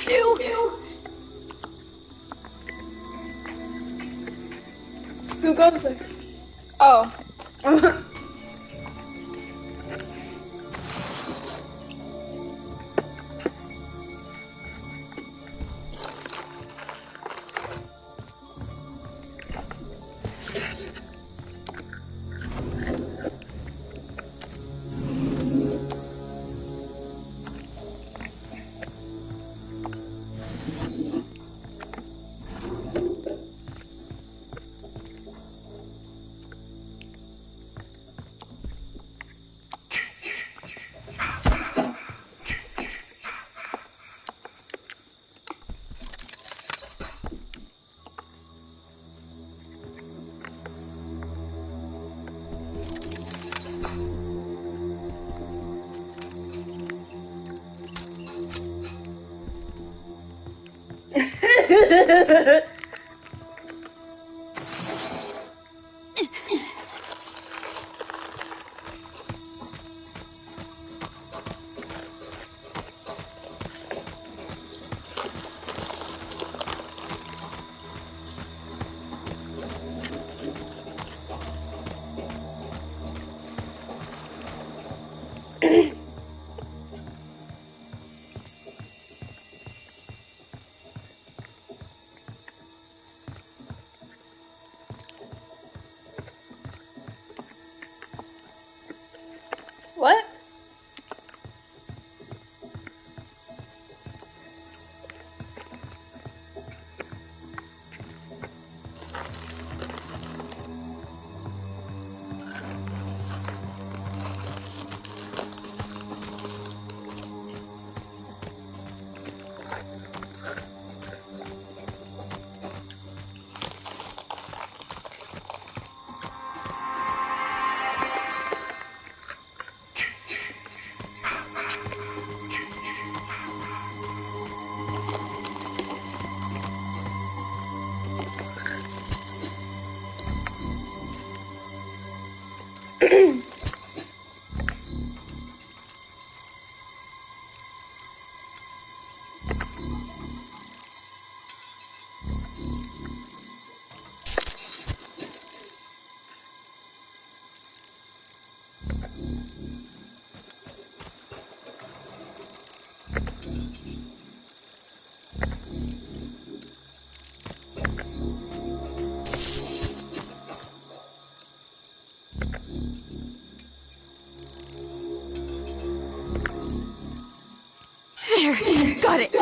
do? Who goes there? Oh. What? There, got it.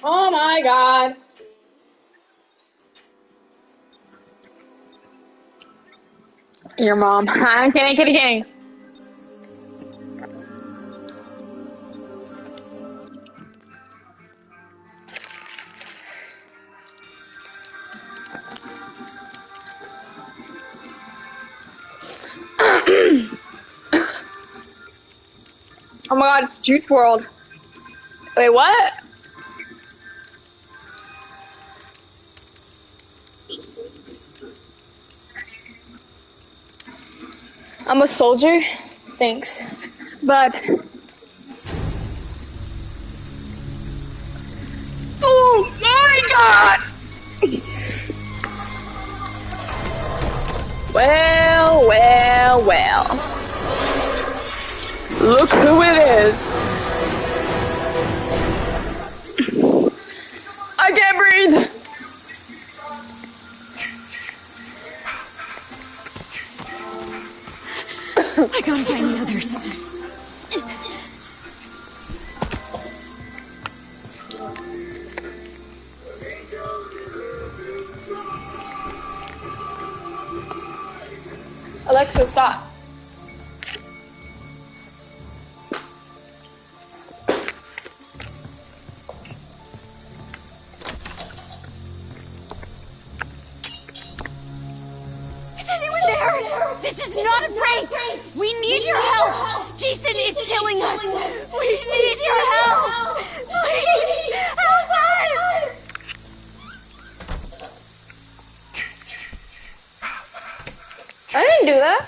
Oh my god. Your mom. I'm kidding. Oh my god, it's Juice World. Wait, what? I'm a soldier. Thanks. But oh my god! Well. Look who it is. I can't breathe. I gotta find the others. Alexa, stop. Is anyone there? This is not a prank! We need your help! Jason is killing us! We need your help! Please! Help us! I didn't do that.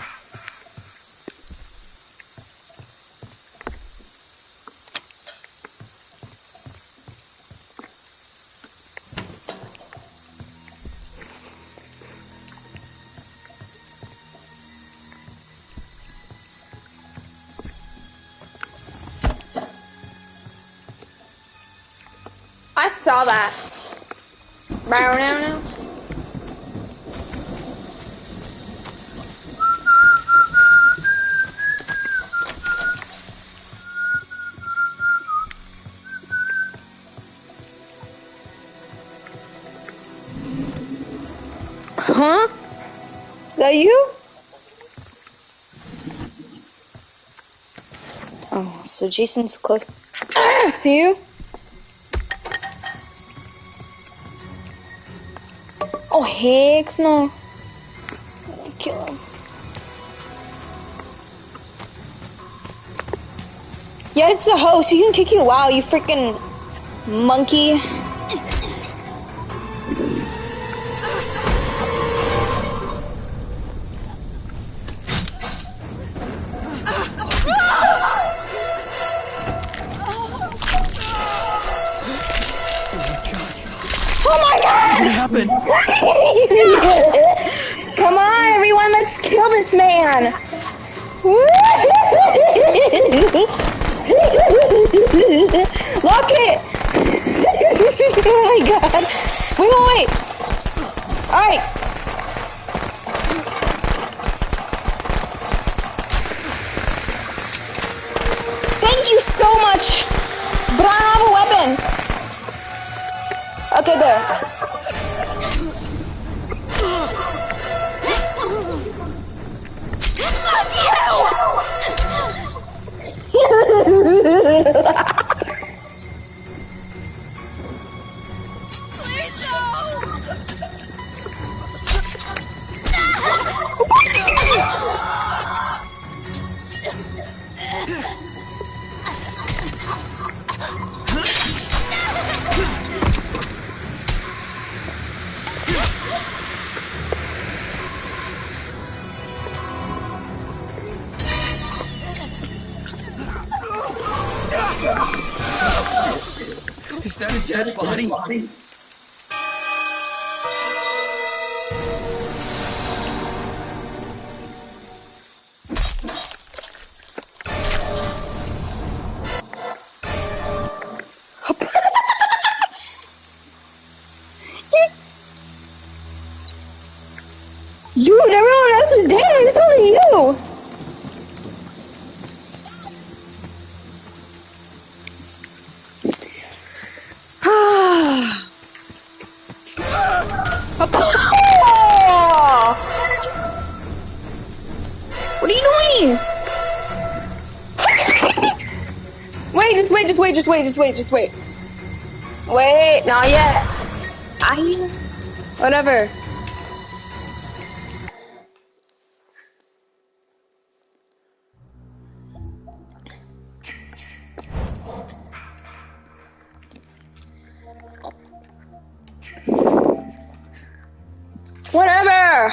I saw that. Bow now. Huh? Is that you? Oh, so Jason's close. To you? Oh, heck no. Kill him. Yeah, it's the host. He can kick you out, you freaking monkey. Oh my god! What happened? Come on, everyone, let's kill this man! Lock it! Oh my god! Wait! Alright! Thank you so much! But I don't have a weapon! Okay, there. Is that a dead body? Dude, everyone else is dead. It's only you. What are you doing? Just wait. Wait, not yet. Whatever. Whatever.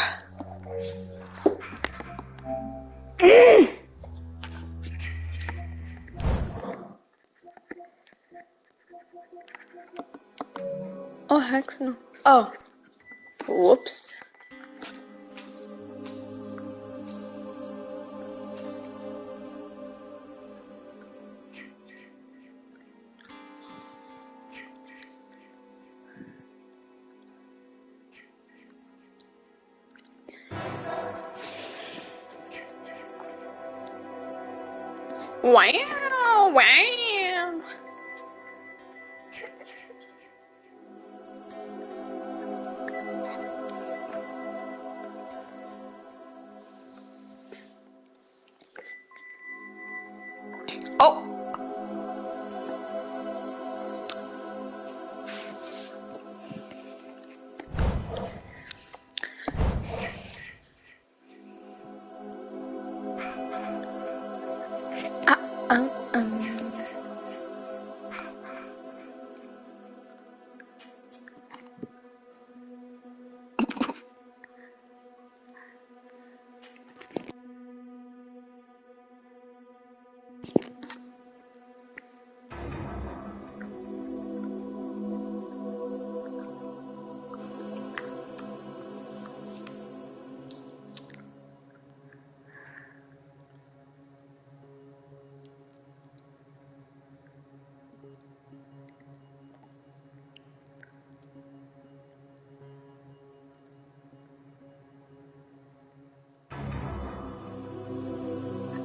Oh, heck no. Oh. Whoops. Wow. Oh. Um.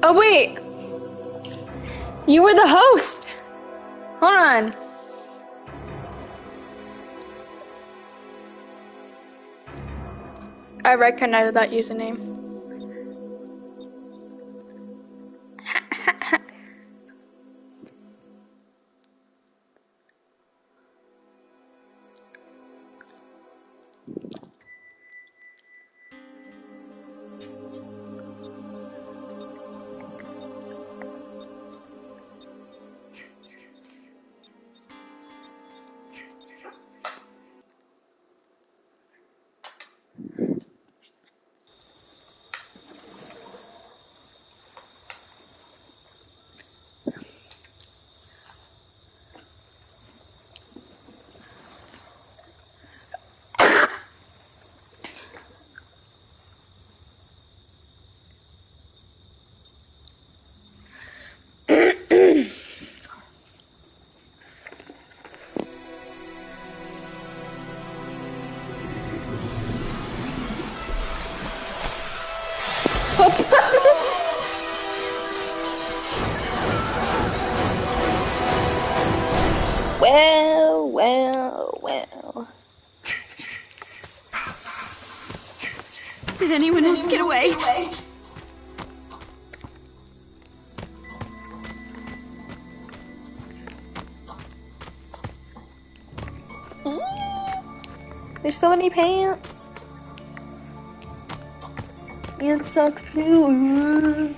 Oh wait, you were the host. Hold on. I recognize that username. Well. Did anyone else get away? There's so many pants. It sucks too.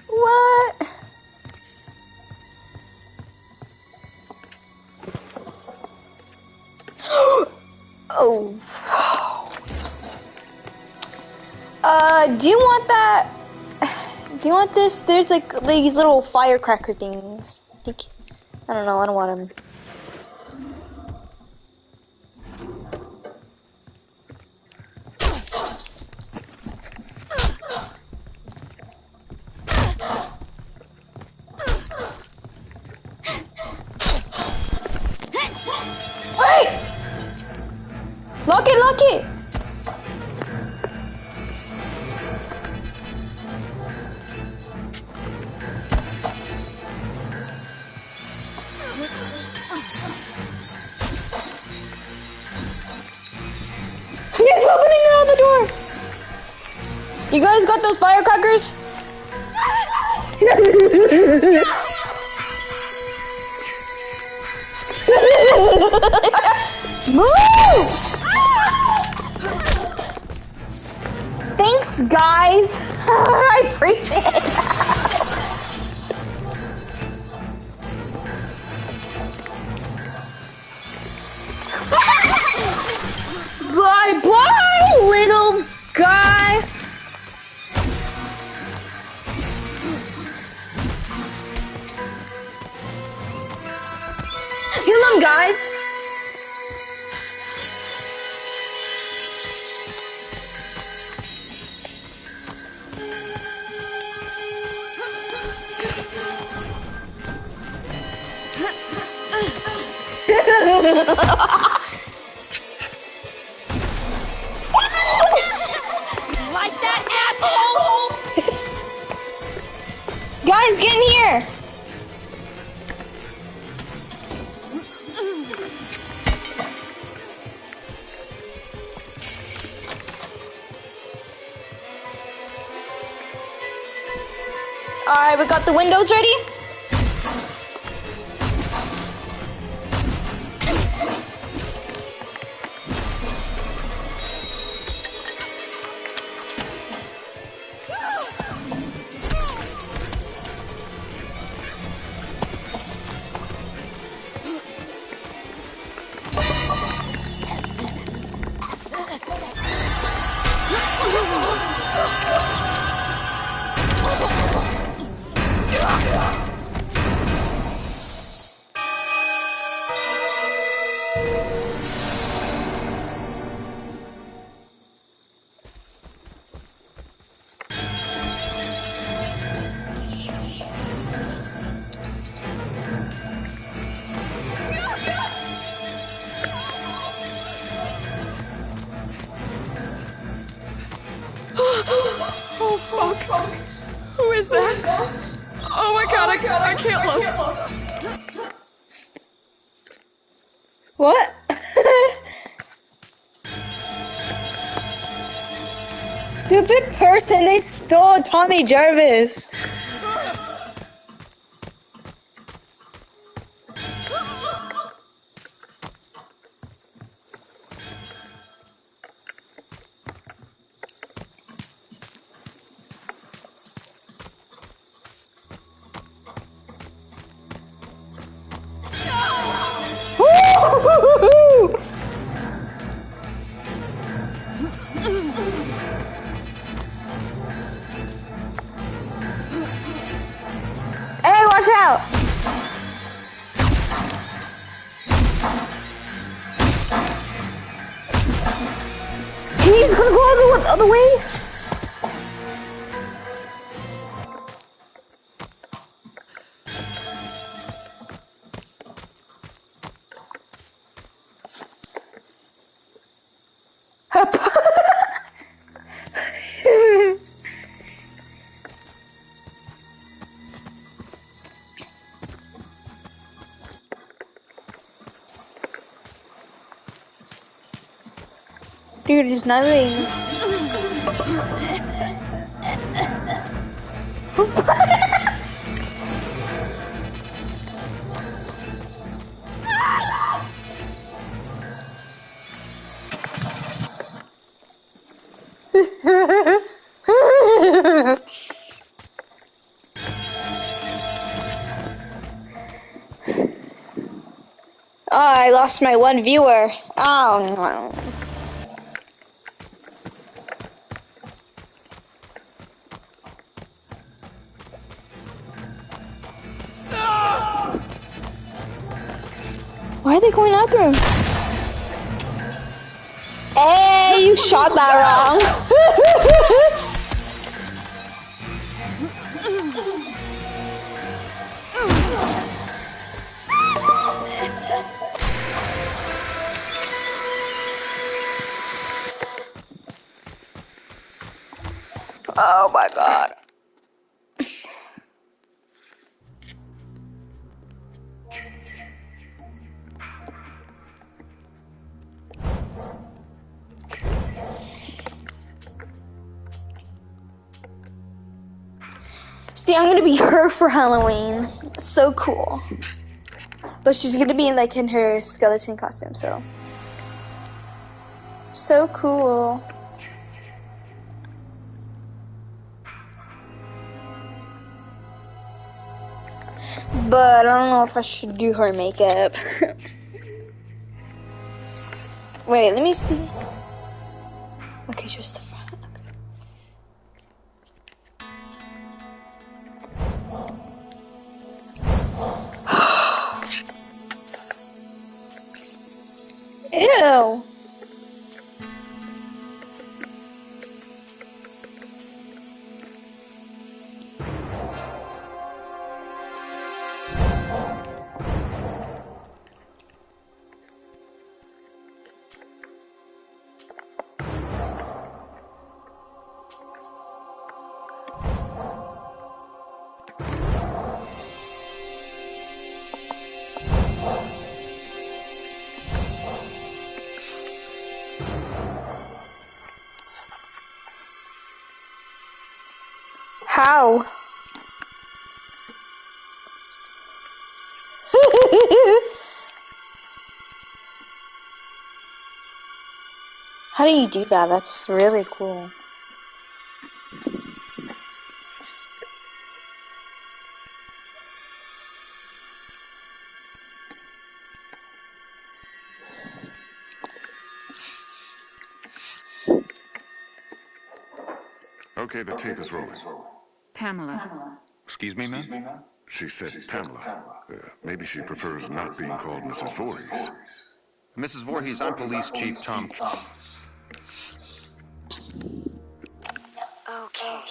What? Oh. Do you want that? Do you want this? There's like these little firecracker things. I don't know. I don't want them. Lock it! He's opening another door! You guys got those firecrackers? Move! Thanks, guys. I appreciate it. Bye-bye, little guy. Kill him, guys. Like that, asshole! Guys, get in here! Alright, we got the windows ready? Fuck. Who is that? Oh my god, I can't look. What? Stupid person, they stole Tommy Jarvis. Hey, watch out! He's gonna go the other way? Dude, it's not raining. Oh, I lost my one viewer. Oh no. Why are they going after him? Hey, you shot that wrong. Oh my god. See, I'm gonna be her for Halloween. It's so cool. But she's gonna be like in her skeleton costume, so. So cool. But I don't know if I should do her makeup. Wait, let me see. Okay, just the front. Okay. Ew. How? How do you do that? That's really cool. Okay, the tape is rolling. Pamela. Excuse me, ma'am? She said Pamela. Maybe she prefers not being called Mrs. Voorhees. Mrs. Voorhees, I'm Police Chief Tom. Okay,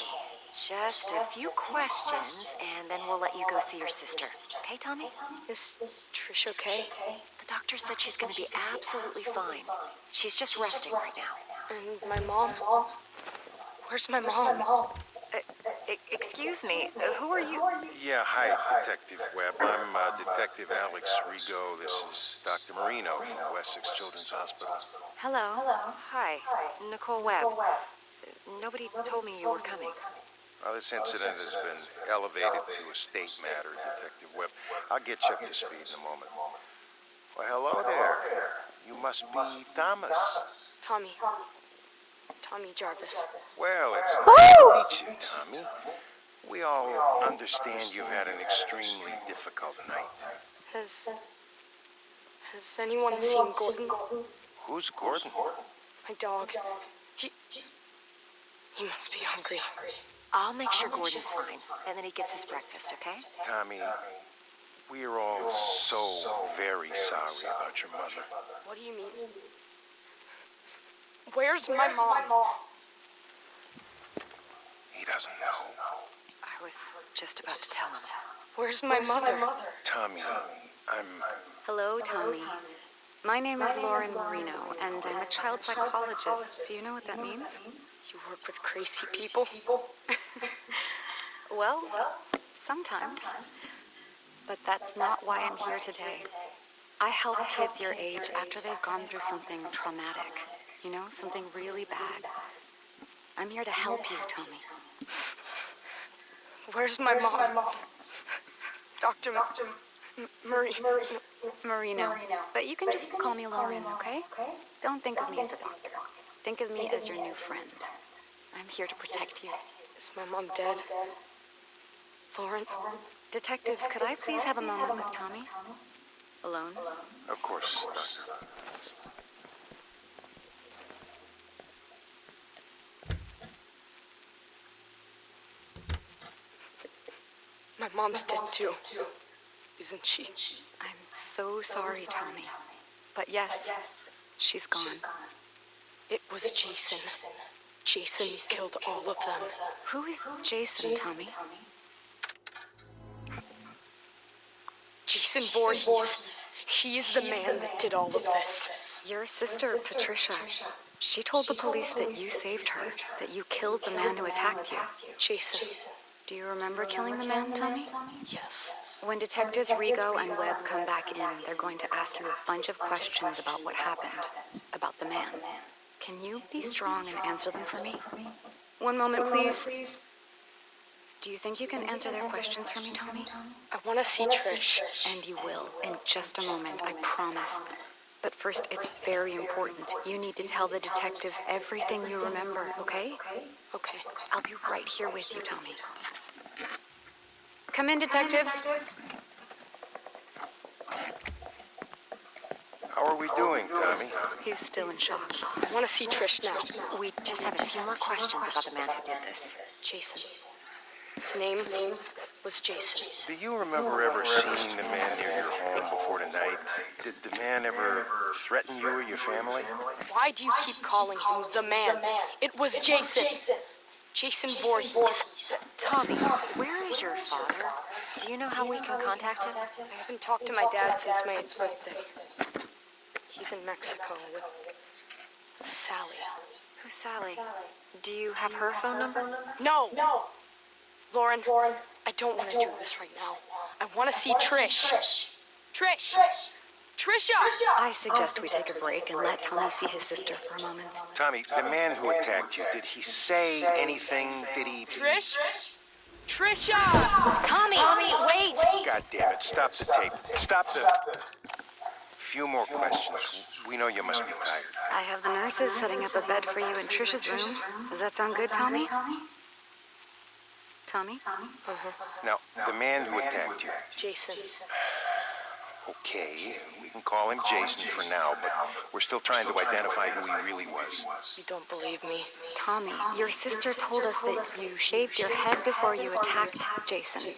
just a few questions, and then we'll let you go see your sister. Okay, Tommy? Is Trish okay? The doctor said she's gonna be absolutely fine. She's just resting right now. And my mom? Where's my mom? Excuse me, who are you? Yeah, hi, Detective Webb. I'm Detective Alex Rigo. This is Dr. Marino from Wessex Children's Hospital. Hello. Hi, Nicole Webb. Nobody told me you were coming. Well, this incident has been elevated to a state matter, Detective Webb. I'll get you up to speed in a moment. Well, hello there. You must be Thomas. Tommy Jarvis. Well, it's nice to meet you, Tommy. We all understand you've had an extremely difficult night. Has anyone seen Gordon? Who's Gordon? My dog. He must be hungry. I'll make sure Gordon's fine, and then he gets his breakfast, okay? Tommy, we are all so very sorry about your mother. What do you mean? Where's my mom? He doesn't know. I was just about to tell him. Where's my mother? Tommy, Hello, Tommy. My name is Lauren Marino, and I'm a child psychologist. Do you know what that means? You work with crazy people? Well, sometimes. But that's not why I'm here today. I help kids your age after they've gone through something traumatic. You know, something really bad. I'm here to help you, Tommy. Where's my mom? Dr. Marino. But you can just call me Lauren, okay? Don't think of me as a doctor. Think of me as your new friend. I'm here to protect you. Is my mom dead? Lauren? Detectives, could I please have a moment with Tommy? Alone? of course, Doctor. My mom's dead too, isn't she? I'm so sorry, Tommy. But yes, she's gone. It was Jason. Jason killed all of them. Who is Jason, Tommy? Jason Voorhees. He's the man that did all of this. Your sister, Patricia, she told the police that you saved her, that you killed the man who attacked you. Jason. Do you remember killing the man, Tommy? Yes. When Detectives Rigo and Webb come back in, they're going to ask you a bunch of questions about what happened, about the man. Can you be strong and answer them for me? One moment, please. Do you think you can answer their questions for me, Tommy? I want to see Trish. And you will, in just a moment, I promise. But first, it's very important. You need to tell the detectives everything you remember, okay? Okay. I'll be right here with you, Tommy. Come in, detectives. How are we doing, Tommy? He's still in shock. I want to see Trish now. We just have a few more questions about the man who did this. Jason. His name was Jason. Do you remember ever seeing the man near your home before tonight? Did the man ever threaten you or your family? Why do you keep calling him the man? It was Jason. Jason Voorhees. Tommy, where is your father? Do you know how we can contact him? I haven't talked to my dad since my 8th birthday. He's in Mexico with Sally. Who's Sally? Do you have her phone number? No! Lauren, I don't want to do this right now. I want to see Trish. Trish! Trisha! I suggest we take a break and let Tommy see his sister for a moment. Tommy, the man who attacked you, did he say anything? Did he... Trish? Trisha! Tommy, wait! God damn it, stop the tape. Stop the... Few more questions. We know you must be tired. I have the nurses setting up a bed for you in Trisha's room. Does that sound good, Tommy? Tommy? Now, the man who attacked you. Jason. Okay, we can call him Jason for now, but we're still trying to identify who he really was. You don't believe me? Tommy, your sister told us that you shaved your head before you attacked Jason.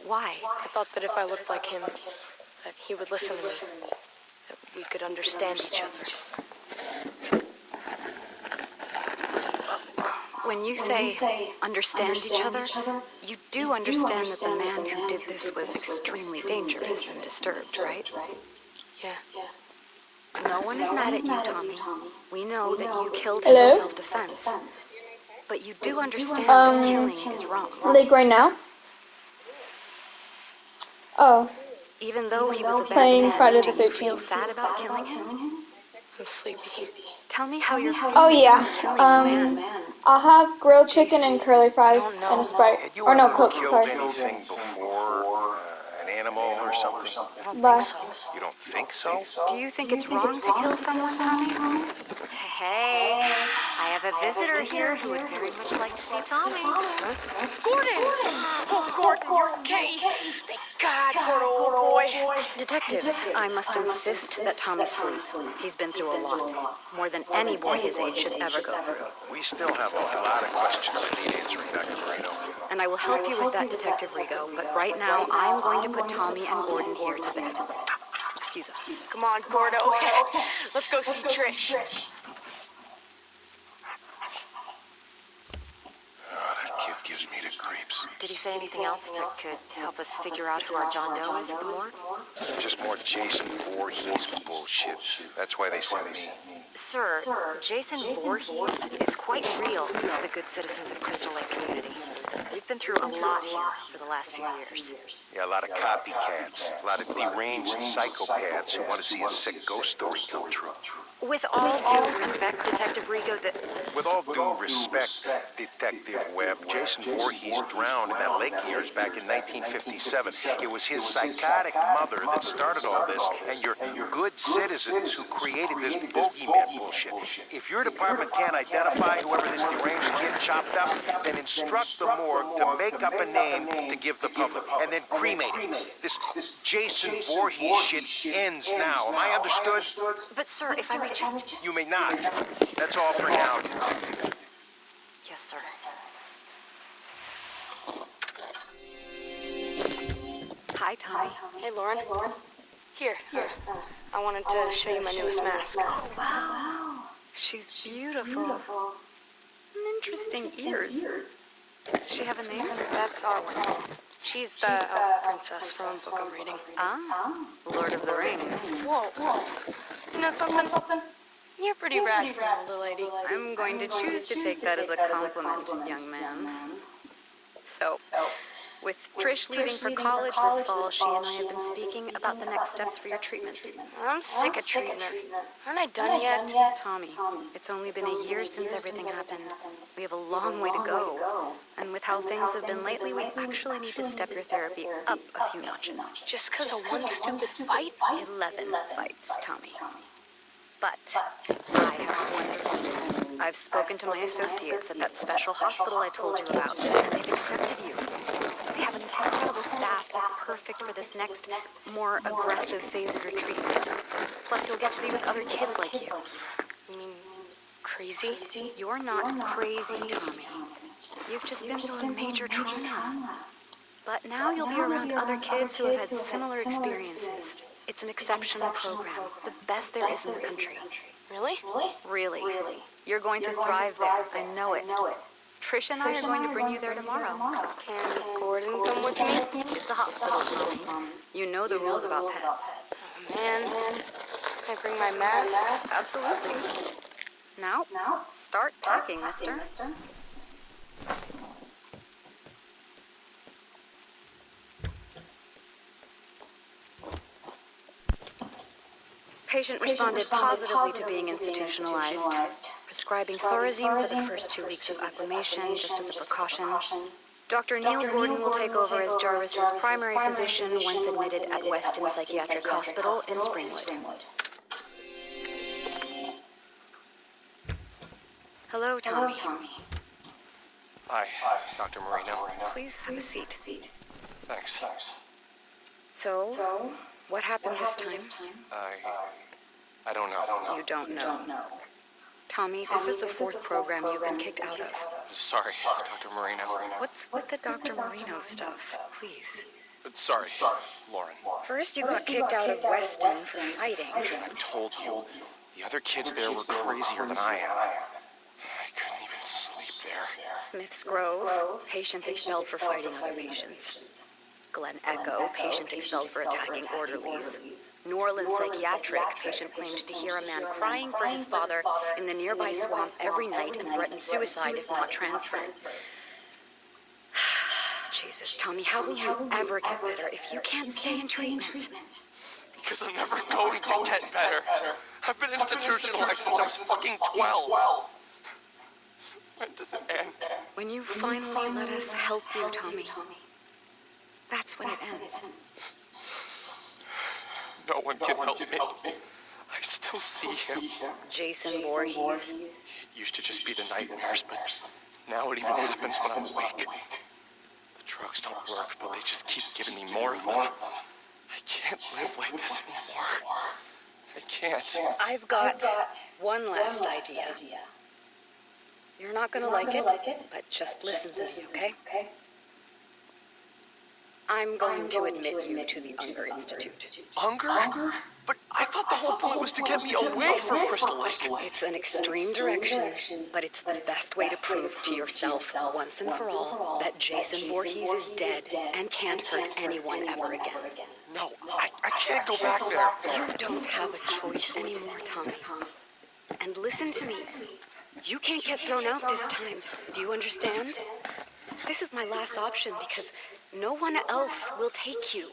Why? I thought that if I looked like him, that he would listen to me. That we could understand each other. When you say understand each other, you do understand that the man who did this was extremely dangerous and disturbed, right? Yeah. No one is mad at you, Tommy. We know that you killed him in self-defense. But you do understand that killing is wrong. Like right now? Oh. Even though he was a bad Playing man, Friday the do you feel 13th. sad about killing him? I'm sleepy. Tell me how you're feeling Oh yeah. killing a man. I'll have grilled chicken and curly fries and a Sprite. Had you Or no, ever Coke, killed sorry. anything before? An animal or something? I don't Bye. think so. You don't think so? Do you think it's wrong to kill someone, Tommy? Hey, I have a visitor here who would very much like to see Tommy. Gordon! Oh, Gordon, you're okay. Thank God, Gordon, old boy. Detectives, I must insist that Tommy sleep. He's been through a lot. More than any boy his age should ever go through. We still have a lot of questions that need answering, Dr. Marino. And I will help you with that, Detective Rigo, but right now I'm going to put Tommy and Gordon here to bed. Excuse us. Come on, Gordo. Let's go see Trish. Oh, that kid gives me the creeps. Did he say anything else that could help us figure out who our John Doe is at the morgue? Just more Jason Voorhees bullshit. That's why they sent me. Sir, Jason Voorhees is quite real to the good citizens of Crystal Lake community. We've been through a lot here for the last few years. Yeah, a lot of copycats. A lot of deranged psychopaths who want to see a sick ghost story come true. With all due respect, Detective Rigo, With all due respect, Detective Webb, Jason Voorhees drowned in that lake of yours back in 1957. It was his psychotic mother that started all this, and your good citizens who created this bogeyman bullshit. If your department can't identify whoever this deranged kid chopped up, then instruct the morgue to make up a name to give the public, and then cremate him. This Jason Voorhees shit ends now. Am I understood? But sir, if I may just... You may not. That's all for now, Detective. Yes, sir. Hi, Tommy. Hey, Lauren. Here. I wanted to show you my newest mask. Wow. She's beautiful. Interesting ears. Does she have a name? That's Arwen. She's the elf princess from a book I'm reading. Ah, Lord of the Rings. Whoa. You know something? You're pretty rad for an older lady. I'm going to choose to take that as a compliment, young man. So, with Trish leaving for college this fall, she and I have been speaking about the next steps for your treatment. I'm sick of treating her. Aren't I done yet? Tommy, it's only been a year since everything happened. We have a long way to go. And with how things have been lately, we actually need to step your therapy up a few notches. Just because of one stupid fight? 11 fights, Tommy. But I have wonderful news. I've spoken to my associates at that special hospital I told you about, and they've accepted you. They have an incredible staff that's perfect for this next, more aggressive phase of your treatment. Plus, you'll get to be with other kids like you. You mean crazy? You're not crazy, Tommy. You've just been through a major trauma. But now you'll be around other kids who have had similar experiences. It's an exceptional program, the best there is in the country. Really? Really. You're going to thrive there, I know it. Trish and I are going to bring you there tomorrow. Can Gordon come with me? It's a hospital, Tommy. You know the rules about pets. Oh, man. Can I bring my masks? Absolutely. Now, start packing, mister. Patient responded positively to being institutionalized, prescribing Thorazine for the first 2 weeks of acclimation, just as a precaution. Dr. Neil Gordon will take over as Jarvis's primary physician once admitted at Weston Psychiatric Hospital in Springwood. Hello, Tommy. Hi, Dr. Marino. Please have a seat. Thanks. So, what happened this time? I don't know. You don't know. Tommy, this is the 4th program you've been kicked out of. Sorry, Dr. Marino. What's with the Dr. Marino stuff? Please. Sorry, Lauren. First, you got kicked out of Weston for fighting. I've told you, the other kids there were crazier than I am. I couldn't even sleep there. Smith's Grove, patient expelled for fighting other patients. Glen Echo, patient expelled for attacking orderlies. New Orleans Psychiatric, patient claimed to hear a man crying for his father in the nearby swamp every night and threatened suicide if not transferred. Jesus, Tommy, how will you ever get better if you can't stay in treatment? Because I'm never going to get better. I've been institutionalized since I was fucking 12. When does it end? When you finally let us help you, Tommy. That's when it ends. No one can help me. I still see him. Jason Voorhees. It used to just be the nightmares, but now it even happens when I'm awake. The drugs don't work, but they just keep giving me more of them. I can't live like this anymore. I can't. I've got one last idea. You're not gonna like it, but just listen to me, okay? I'm going to admit you to the Unger Institute. Unger? But I thought the whole point was to get me away from Crystal Lake. It's an extreme direction, but it's the best way to prove to yourself, once and for all, that Jason Voorhees is dead and can't hurt anyone ever again. No, I can't go back there. You don't have a choice anymore, Tommy. And listen to me. You can't get thrown out this time. Do you understand? This is my last option because no one else will take you.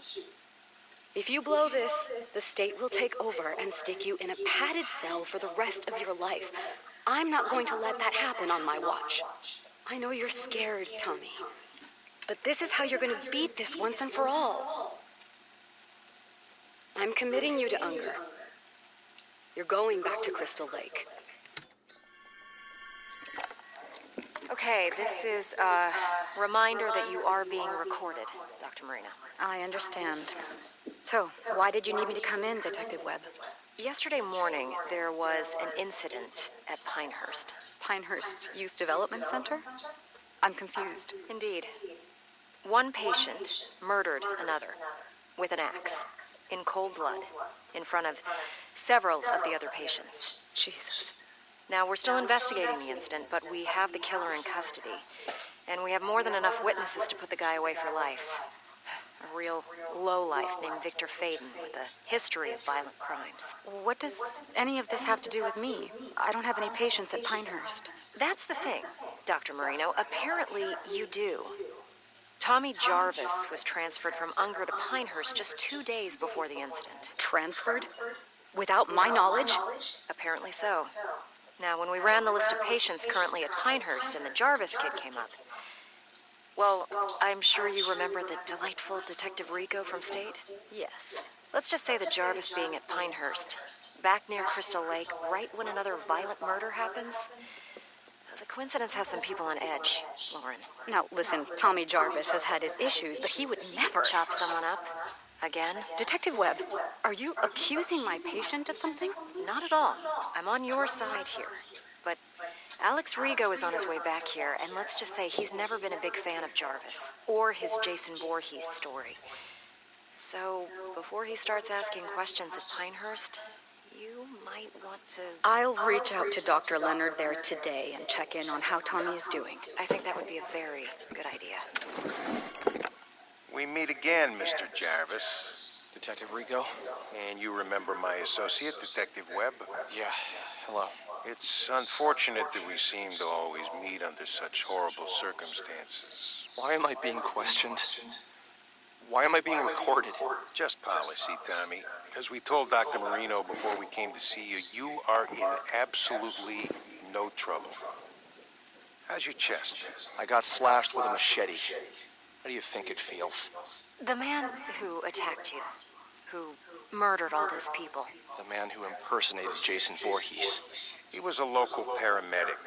If you blow this, the state will take over and stick you in a padded cell for the rest of your life. I'm not going to let that happen on my watch. I know you're scared, Tommy. But this is how you're going to beat this once and for all. I'm committing you to Unger. You're going back to Crystal Lake. Okay, this is a reminder that you are being recorded, Dr. Marino. I understand. So, why did you need me to come in, Detective Webb? Yesterday morning, there was an incident at Pinehurst. Pinehurst Youth Development Center? I'm confused. Indeed. One patient murdered another with an axe, in cold blood, in front of several of the other patients. Jesus. Now, we're still investigating the incident, but we have the killer in custody. And we have more than enough witnesses to put the guy away for life. A real lowlife named Victor Faden with a history of violent crimes. What does any of this have to do with me? I don't have any patients at Pinehurst. That's the thing, Dr. Marino. Apparently, you do. Tommy Jarvis was transferred from Unger to Pinehurst just 2 days before the incident. Transferred? Without my knowledge? Apparently so. Now, when we ran the list of patients currently at Pinehurst and the Jarvis kid came up, well, I'm sure you remember the delightful Detective Rico from State? Yes. Let's just say that Jarvis being at Pinehurst, back near Crystal Lake, right when another violent murder happens. The coincidence has some people on edge, Lauren. Now, listen, Tommy Jarvis has had his issues, but he would never chop someone up. Again? Detective Webb, are you accusing my patient of something? Not at all. I'm on your side here. But Alex Rigo is on his way back here, and let's just say he's never been a big fan of Jarvis, or his Jason Voorhees story. So, before he starts asking questions at Pinehurst, you might want to... I'll reach out to Dr. Leonard there today and check in on how Tommy is doing. I think that would be a very good idea. We meet again, Mr. Jarvis. Detective Rico? And you remember my associate, Detective Webb? Yeah, hello. It's unfortunate that we seem to always meet under such horrible circumstances. Why am I being questioned? Why am I being recorded? Just policy, Tommy. As we told Dr. Marino before we came to see you, you are in absolutely no trouble. How's your chest? I got slashed with a machete. How do you think it feels? The man who attacked you, who murdered all those people. The man who impersonated Jason Voorhees. He was a local paramedic.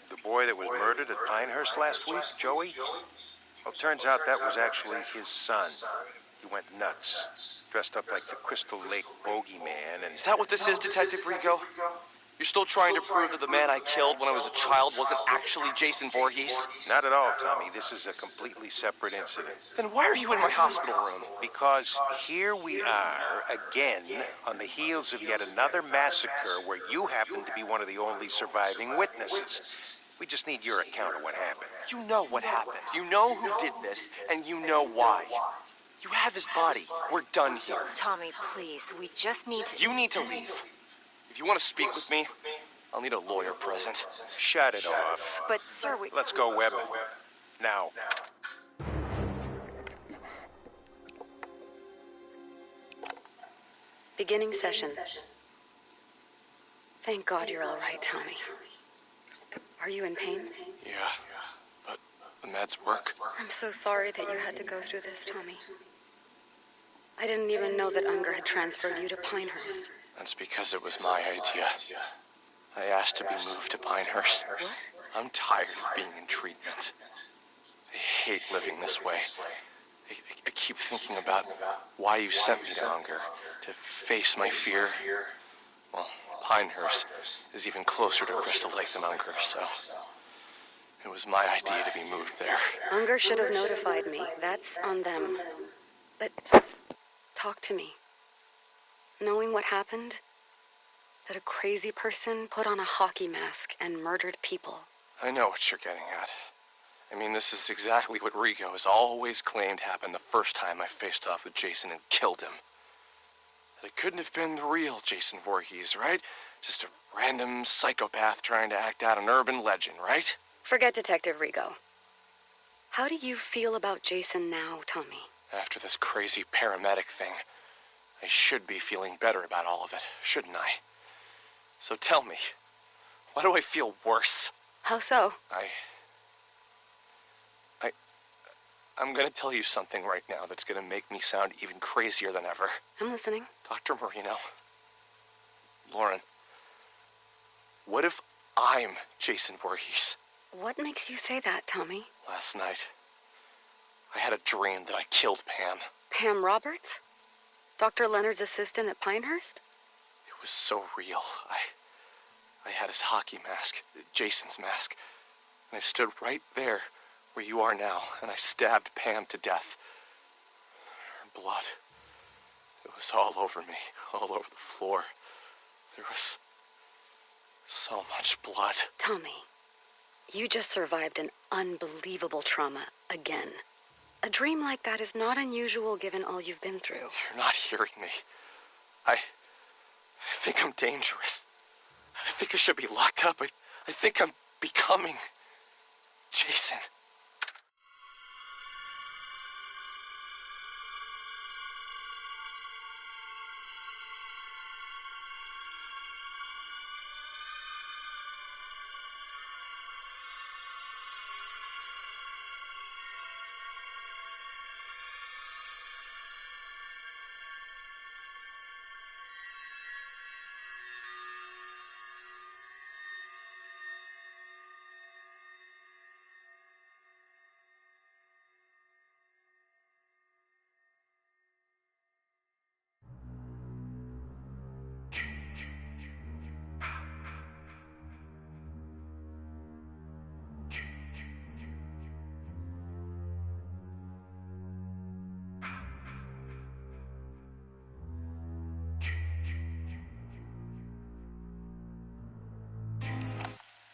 The boy that was murdered at Pinehurst last week, Joey? Well, turns out that was actually his son. He went nuts, dressed up like the Crystal Lake bogeyman, and... Is that what this is, Detective Rico? You're still trying to prove that the man I killed when I was a child wasn't actually Jason Voorhees? Not at all, Tommy. This is a completely separate incident. Then why are you in my hospital room? Because here we are, again, on the heels of yet another massacre where you happen to be one of the only surviving witnesses. We just need your account of what happened. You know what happened. You know who did this, and you know why. You have his body. We're done here. Tommy, please, we just need to... You need to leave. If you want to speak with me, I'll need a lawyer present. Shut it off. But, sir, we... Let's go, Webb. Now. Beginning session. Thank God you're all right, Tommy. Are you in pain? Yeah, but the meds work. I'm so sorry that you had to go through this, Tommy. I didn't even know that Unger had transferred you to Pinehurst. That's because it was my idea. I asked to be moved to Pinehurst. What? I'm tired of being in treatment. I hate living this way. I keep thinking about why you sent me to Unger, to face my fear. Well, Pinehurst is even closer to Crystal Lake than Unger, so it was my idea to be moved there. Unger should have notified me. That's on them. But talk to me. Knowing what happened, that a crazy person put on a hockey mask and murdered people. I know what you're getting at. I mean, this is exactly what Rigo has always claimed happened the first time I faced off with Jason and killed him. That it couldn't have been the real Jason Voorhees, right? Just a random psychopath trying to act out an urban legend, right? Forget Detective Rigo. How do you feel about Jason now, Tommy? After this crazy paramedic thing, I should be feeling better about all of it, shouldn't I? So tell me, why do I feel worse? How so? I'm gonna tell you something right now that's gonna make me sound even crazier than ever. I'm listening. Dr. Marino. Lauren. What if I'm Jason Voorhees? What makes you say that, Tommy? Last night, I had a dream that I killed Pam. Pam Roberts? Dr. Leonard's assistant at Pinehurst? It was so real. I had his hockey mask, Jason's mask, and I stood right there where you are now, and I stabbed Pam to death. Her blood, it was all over me, all over the floor. There was so much blood. Tommy, you just survived an unbelievable trauma again. A dream like that is not unusual given all you've been through. You're not hearing me. I think I'm dangerous. I think I should be locked up. I think I'm becoming Jason.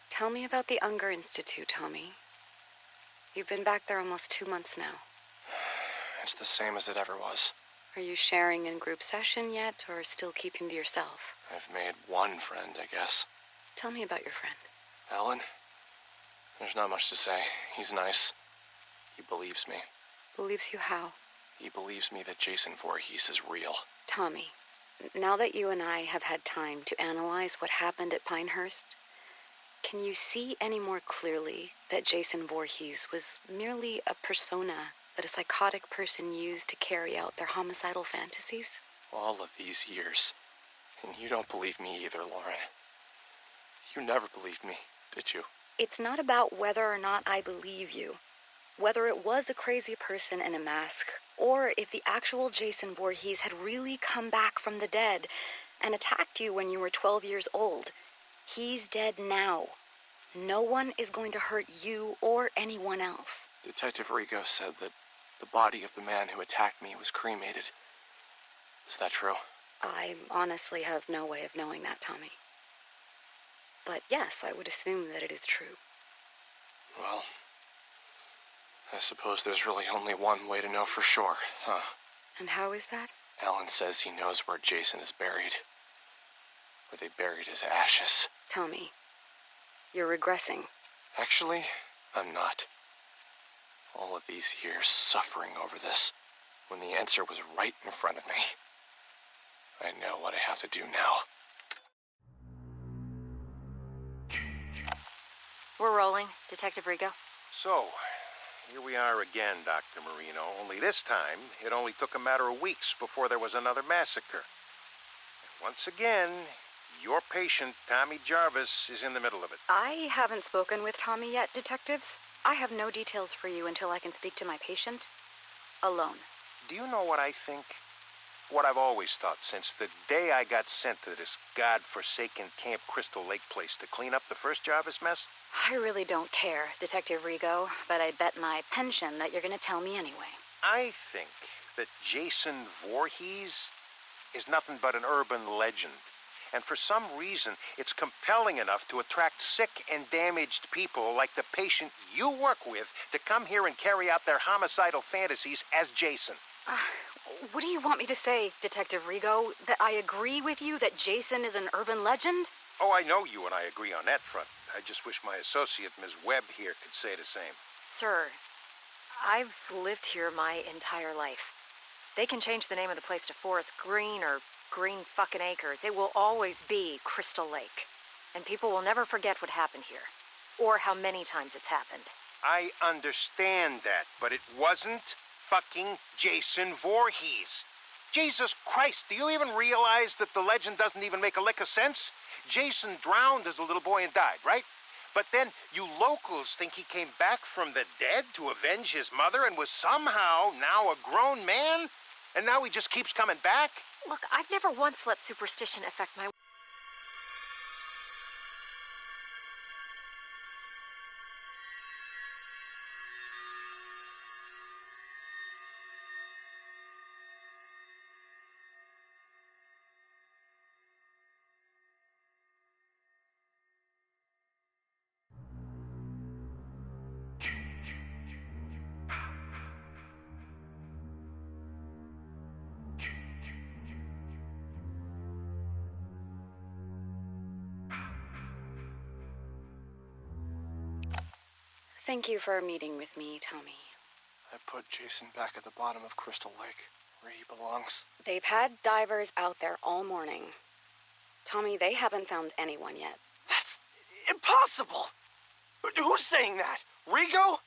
Tell me about the Unger Institute, Tommy. You've been back there almost 2 months now. It's the same as it ever was. Are you sharing in group session yet, or still keeping to yourself? I've made one friend, I guess. Tell me about your friend. Alan? There's not much to say. He's nice. He believes me. Believes you how? He believes me that Jason Voorhees is real. Tommy, now that you and I have had time to analyze what happened at Pinehurst, can you see any more clearly that Jason Voorhees was merely a persona that a psychotic person used to carry out their homicidal fantasies? All of these years. And you don't believe me either, Lauren. You never believed me, did you? It's not about whether or not I believe you. Whether it was a crazy person in a mask, or if the actual Jason Voorhees had really come back from the dead and attacked you when you were 12 years old. He's dead now. No one is going to hurt you or anyone else. Detective Rigo said that the body of the man who attacked me was cremated. Is that true? I honestly have no way of knowing that, Tommy. But yes, I would assume that it is true. Well, I suppose there's really only one way to know for sure, huh? And how is that? Alan says he knows where Jason is buried. Where they buried his ashes. Tommy, you're regressing. Actually, I'm not. All of these years suffering over this, when the answer was right in front of me. I know what I have to do now. We're rolling, Detective Rigo. So, here we are again, Dr. Marino. Only this time, it only took a matter of weeks before there was another massacre. And once again, your patient, Tommy Jarvis, is in the middle of it. I haven't spoken with Tommy yet, detectives. I have no details for you until I can speak to my patient alone. Do you know what I think? What I've always thought since the day I got sent to this godforsaken Camp Crystal Lake place to clean up the first Jarvis mess? I really don't care, Detective Rigo, but I bet my pension that you're going to tell me anyway. I think that Jason Voorhees is nothing but an urban legend. And for some reason, it's compelling enough to attract sick and damaged people like the patient you work with to come here and carry out their homicidal fantasies as Jason. What do you want me to say, Detective Rigo? That I agree with you that Jason is an urban legend? Oh, I know you and I agree on that front. I just wish my associate, Ms. Webb, here could say the same. Sir, I've lived here my entire life. They can change the name of the place to Forest Green or Green fucking Acres. It will always be Crystal Lake. And people will never forget what happened here. Or how many times it's happened. I understand that, but it wasn't fucking Jason Voorhees. Jesus Christ, do you even realize that the legend doesn't even make a lick of sense? Jason drowned as a little boy and died, right? But then you locals think he came back from the dead to avenge his mother and was somehow now a grown man? And now he just keeps coming back? Look, I've never once let superstition affect my... Thank you for meeting with me, Tommy. I put Jason back at the bottom of Crystal Lake, where he belongs. They've had divers out there all morning. Tommy, they haven't found anyone yet. That's impossible! Who's saying that? Rigo?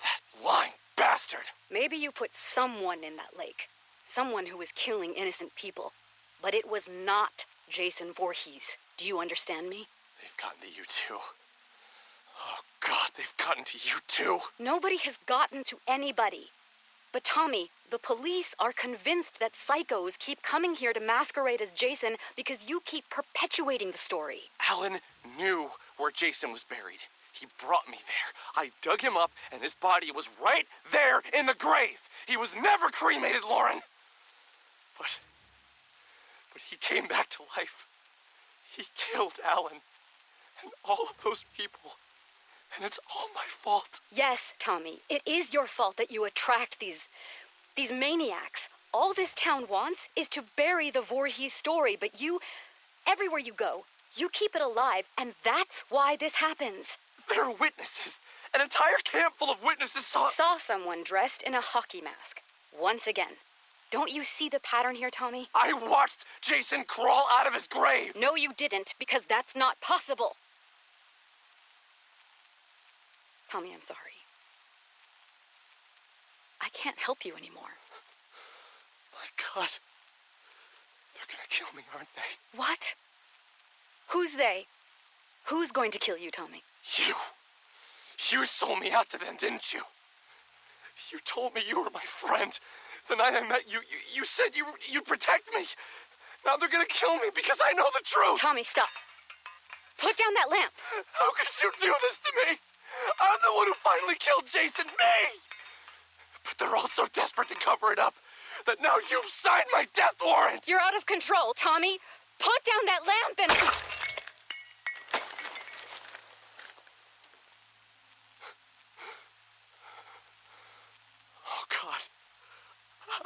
That lying bastard! Maybe you put someone in that lake. Someone who was killing innocent people. But it was not Jason Voorhees. Do you understand me? They've gotten to you too. Oh, God, they've gotten to you too. Nobody has gotten to anybody. But Tommy, the police are convinced that psychos keep coming here to masquerade as Jason because you keep perpetuating the story. Alan knew where Jason was buried. He brought me there. I dug him up, and his body was right there in the grave. He was never cremated, Lauren. But he came back to life. He killed Alan and all of those people. And it's all my fault. Yes, Tommy, it is your fault that you attract these maniacs. All this town wants is to bury the Voorhees story, but you, everywhere you go, you keep it alive, and that's why this happens. There are witnesses. An entire camp full of witnesses saw someone dressed in a hockey mask. Once again. Don't you see the pattern here, Tommy? I watched Jason crawl out of his grave. No, you didn't, because that's not possible. Tommy, I'm sorry. I can't help you anymore. My God. They're gonna kill me, aren't they? What? Who's they? Who's going to kill you, Tommy? You. You sold me out to them, didn't you? You told me you were my friend. The night I met you, you said you'd protect me. Now they're gonna kill me because I know the truth. Tommy, stop. Put down that lamp. How could you do this to me? I'm the one who finally killed Jason, me! But they're all so desperate to cover it up that now you've signed my death warrant! You're out of control, Tommy! Put down that lamp and...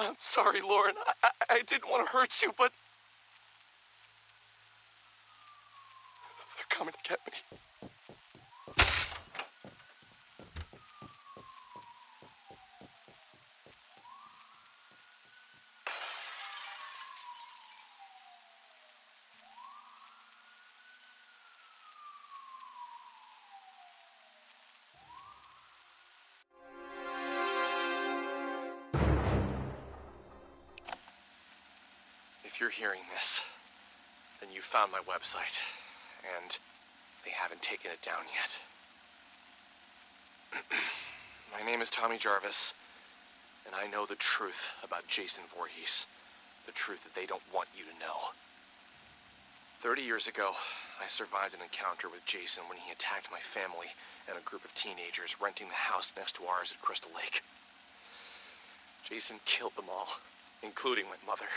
I'm sorry, Lauren. I didn't want to hurt you, but... they're coming to get me. If you're hearing this, then you found my website, and they haven't taken it down yet. My name is Tommy Jarvis, and I know the truth about Jason Voorhees. The truth that they don't want you to know. 30 years ago, I survived an encounter with Jason when he attacked my family and a group of teenagers renting the house next to ours at Crystal Lake. Jason killed them all, including my mother.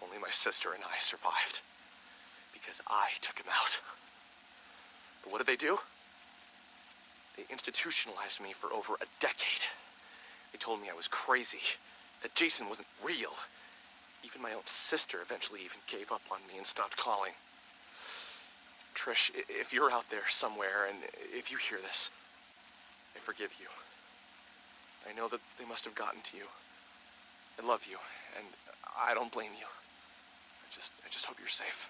Only my sister and I survived, because I took him out. But what did they do? They institutionalized me for over a decade. They told me I was crazy, that Jason wasn't real. Even my own sister eventually even gave up on me and stopped calling. Trish, if you're out there somewhere, and if you hear this, I forgive you. I know that they must have gotten to you. I love you, and I don't blame you. I just hope you're safe.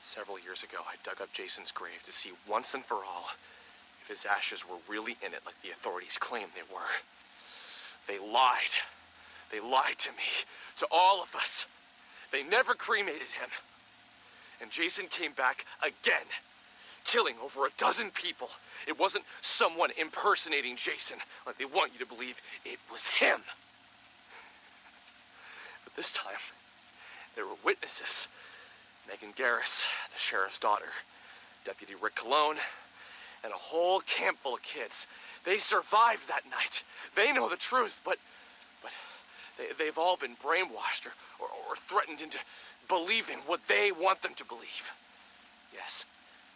Several years ago, I dug up Jason's grave to see once and for all if his ashes were really in it like the authorities claimed they were. They lied. They lied to me, to all of us. They never cremated him. And Jason came back again, killing over a dozen people. It wasn't someone impersonating Jason like they want you to believe. It was him. But this time, there were witnesses. Megan Garris, the sheriff's daughter, Deputy Rick Colon, and a whole camp full of kids. They survived that night. They know the truth, but they've all been brainwashed or threatened into believing what they want them to believe. Yes,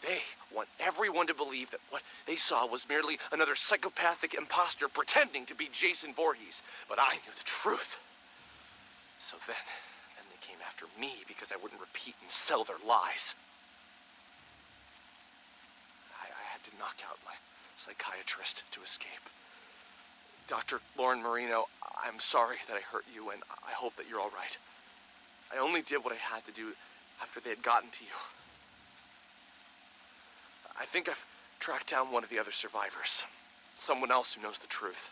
they want everyone to believe that what they saw was merely another psychopathic imposter pretending to be Jason Voorhees. But I knew the truth. So then they came after me because I wouldn't repeat and sell their lies. I had to knock out my psychiatrist to escape. Dr. Lauren Marino, I'm sorry that I hurt you, and I hope that you're all right. I only did what I had to do after they had gotten to you. I think I've tracked down one of the other survivors. Someone else who knows the truth.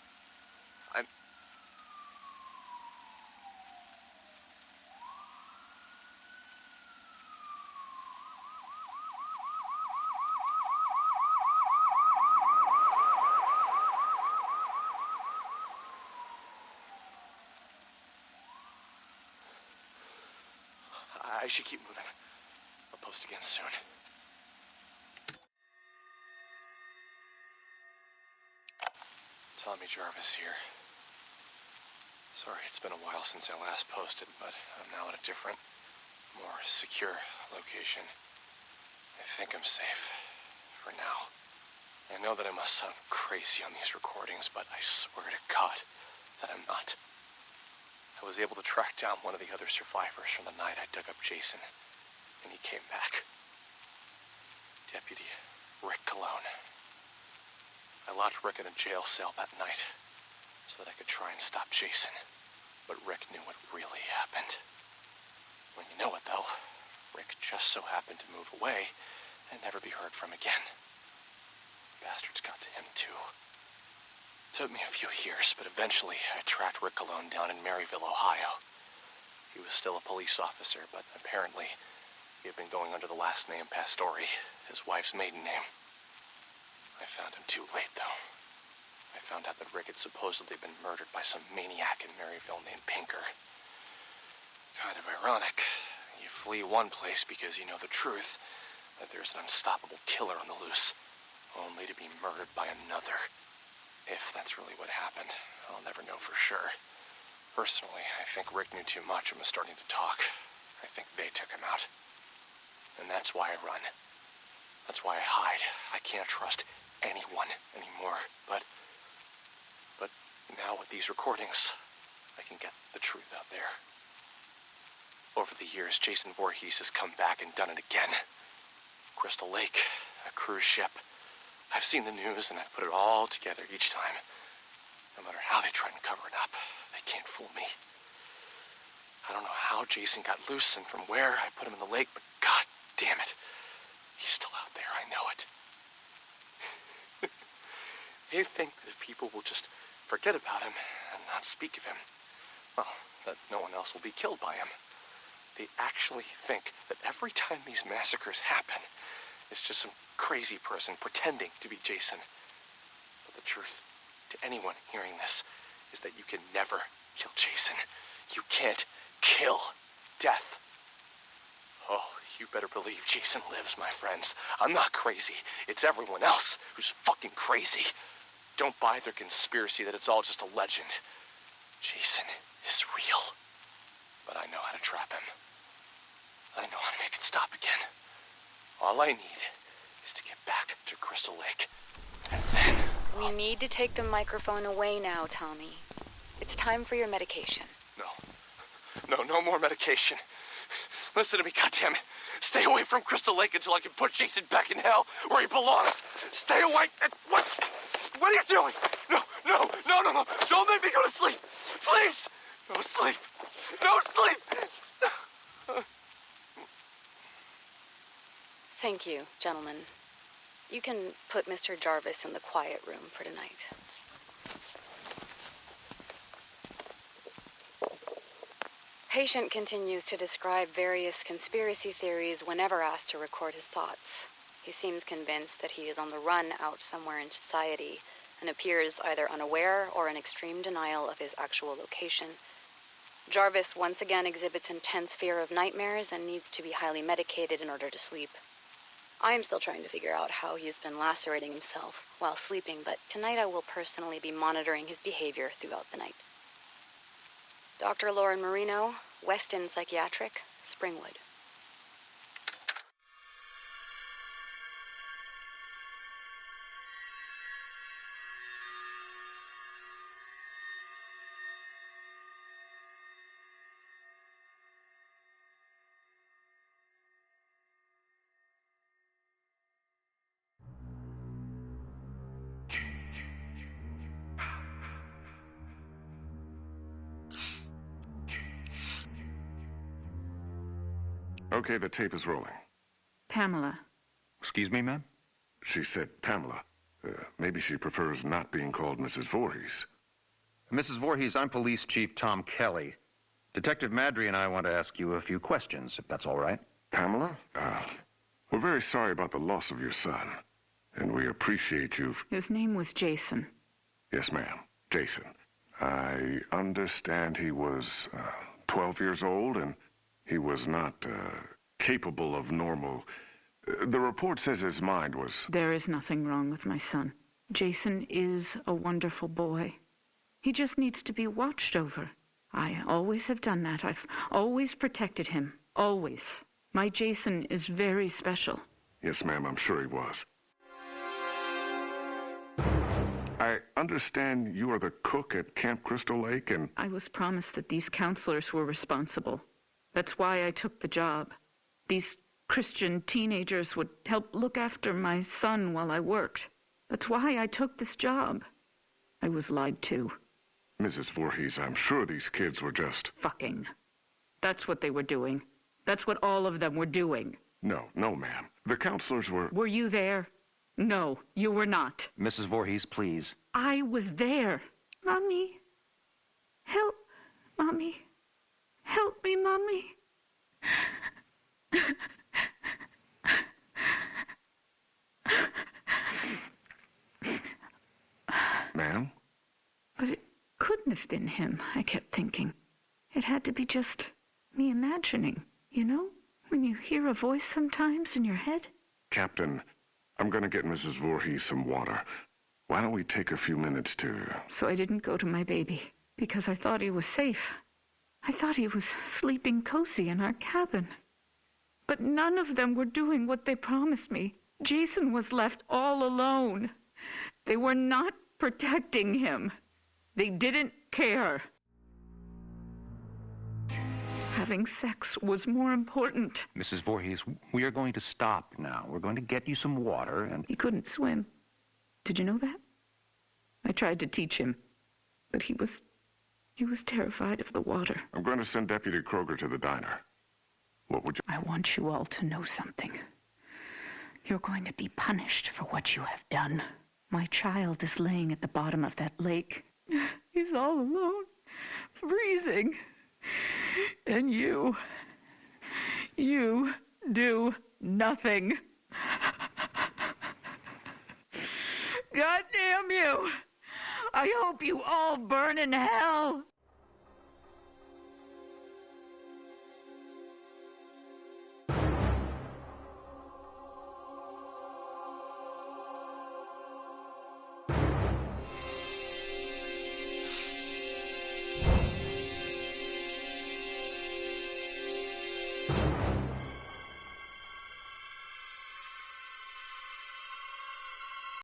I should keep moving. I'll post again soon. Tommy Jarvis here. Sorry, it's been a while since I last posted, but I'm now at a different, more secure location. I think I'm safe. For now. I know that I must sound crazy on these recordings, but I swear to God that I'm not. I was able to track down one of the other survivors from the night I dug up Jason, and he came back. Deputy Rick Colon. I locked Rick in a jail cell that night so that I could try and stop Jason, but Rick knew what really happened. When you know it, though, Rick just so happened to move away and never be heard from again. Bastards got to him, too. Took me a few years, but eventually I tracked Rick Colon down in Maryville, Ohio. He was still a police officer, but apparently he had been going under the last name Pastore, his wife's maiden name. I found him too late, though. I found out that Rick had supposedly been murdered by some maniac in Maryville named Pinker. Kind of ironic. You flee one place because you know the truth, that there's an unstoppable killer on the loose, only to be murdered by another. If that's really what happened, I'll never know for sure. Personally, I think Rick knew too much and was starting to talk. I think they took him out. And that's why I run. That's why I hide. I can't trust anyone anymore. But Now with these recordings, I can get the truth out there. Over the years, Jason Voorhees has come back and done it again. Crystal Lake, a cruise ship. I've seen the news and I've put it all together each time. No matter how they try and cover it up, they can't fool me. I don't know how Jason got loose and from where I put him in the lake, but god damn it. He's still out there, I know it. They think that people will just forget about him and not speak of him. Well, that no one else will be killed by him. They actually think that every time these massacres happen, it's just some crazy person pretending to be Jason. But the truth to anyone hearing this is that you can never kill Jason. You can't kill death. Oh, you better believe Jason lives, my friends. I'm not crazy. It's everyone else who's fucking crazy. Don't buy their conspiracy that it's all just a legend. Jason is real. But I know how to trap him. I know how to make it stop again. All I need is to get back to Crystal Lake. And then... We need to take the microphone away now, Tommy. It's time for your medication. No more medication. Listen to me, goddammit. Stay away from Crystal Lake until I can put Jason back in hell where he belongs. Stay away. What are you doing? No. Don't make me go to sleep. Please. No sleep. No sleep. Thank you, gentlemen. You can put Mr. Jarvis in the quiet room for tonight. Patient continues to describe various conspiracy theories whenever asked to record his thoughts. He seems convinced that he is on the run out somewhere in society and appears either unaware or in extreme denial of his actual location. Jarvis once again exhibits intense fear of nightmares and needs to be highly medicated in order to sleep. I am still trying to figure out how he has been lacerating himself while sleeping, but tonight I will personally be monitoring his behavior throughout the night. Dr. Lauren Marino, Weston Psychiatric, Springwood. Okay, the tape is rolling. Pamela. Excuse me, ma'am? She said Pamela. Maybe she prefers not being called Mrs. Voorhees. Mrs. Voorhees, I'm Police Chief Tom Kelly. Detective Madry and I want to ask you a few questions, if that's all right. Pamela? We're very sorry about the loss of your son. And we appreciate you... His name was Jason. Yes, ma'am. Jason. I understand he was 12 years old and he was not capable of normal... The report says his mind was... There is nothing wrong with my son. Jason is a wonderful boy. He just needs to be watched over. I always have done that. I've always protected him. Always. My Jason is very special. Yes, ma'am, I'm sure he was. I understand you are the cook at Camp Crystal Lake and... I was promised that these counselors were responsible. That's why I took the job. These Christian teenagers would help look after my son while I worked. That's why I took this job. I was lied to. Mrs. Voorhees, I'm sure these kids were just... Fucking. That's what they were doing. That's what all of them were doing. No, ma'am. The counselors were... Were you there? No, you were not. Mrs. Voorhees, please. I was there. Mommy. Help. Mommy. Help me, Mommy. Ma'am? But it couldn't have been him, I kept thinking. It had to be just me imagining, you know? When you hear a voice sometimes in your head. Captain, I'm gonna get Mrs. Voorhees some water. Why don't we take a few minutes to... So I didn't go to my baby, because I thought he was safe. I thought he was sleeping cozy in our cabin. But none of them were doing what they promised me. Jason was left all alone. They were not protecting him. They didn't care. Having sex was more important. Mrs. Voorhees, we are going to stop now. We're going to get you some water and... He couldn't swim. Did you know that? I tried to teach him, but he was terrified of the water. I'm going to send Deputy Kroger to the diner. What would you... I want you all to know something. You're going to be punished for what you have done. My child is laying at the bottom of that lake. He's all alone, freezing. And you do nothing. God damn you! I hope you all burn in hell!